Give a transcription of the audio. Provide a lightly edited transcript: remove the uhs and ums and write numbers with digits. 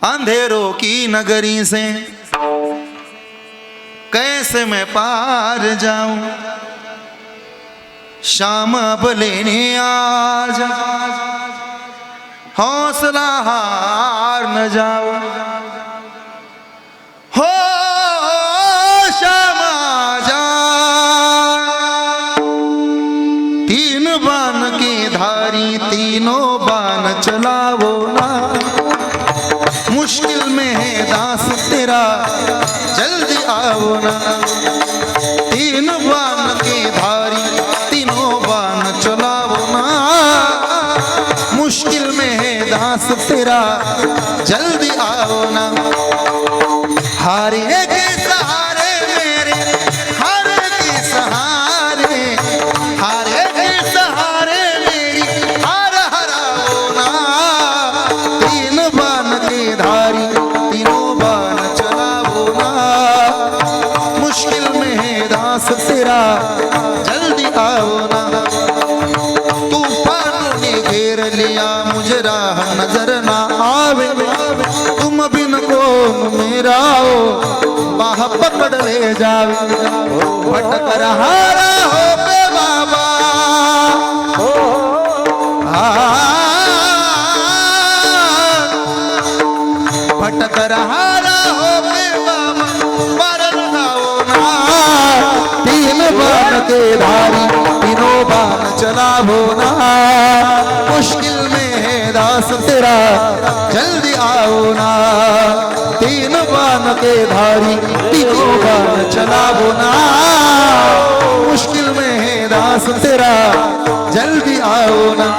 अंधेरों की नगरी से कैसे मैं पार जाऊं, शाम अब लेने आज हौसला हार न जाओ। हो शाम जा, तीन बाण की धारी तीनों बाण चलावो ना, मुश्किल में है दास तेरा जल्दी आओ ना। तीन बाण की धारी तीनों बाण चलाओ ना, मुश्किल में है दास तेरा जल्दी आओ ना। हारे के सहारे मेरे, हारे के सहारे, हारे के सहारे मेरी हार हराओ ना। तीन बाण की धारी तीनों बाण चलाओ ना, मुश्किल में है दास तेरा जल्दी आओ ना। तूफानों ने घेर लिया मुझे राह नजर ना आवे, तुम बिन कौन मेरा हो बाह पकड़ ले जावे। भटक हारा हो बे बाबा, भटक हारा हो बे बाबा, पर लगाओ ना। तीन बाण के धारी तीनों बाण चलावो ना, मुश्किल में है दास तेरा जल्दी आओ ना। तीन बाण के धारी तीनों बाण चलावो ना, मुश्किल में है दास तेरा जल्दी आओ ना।